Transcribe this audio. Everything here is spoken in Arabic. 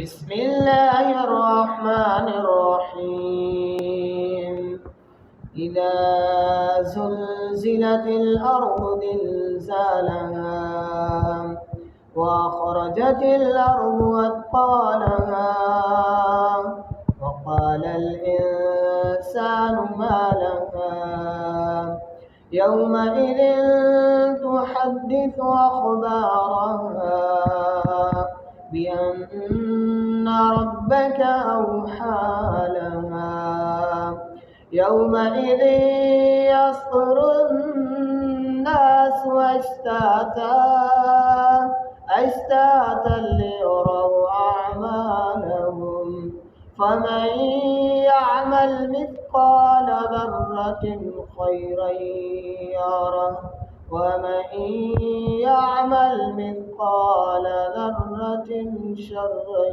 بسم الله الرحمن الرحيم إذا زلزلت الأرض زلزالها وأخرجت الأرض أثقالها وقال الإنسان ما لها يومئذ تحدث أخبارها بأن ربك أوحى لها يومئذ يصدر الناس أشتاتا ليروا أعمالهم فمن يعمل مثقال ذرة خيرا يره ومن يعمل مثقال ذرة شرا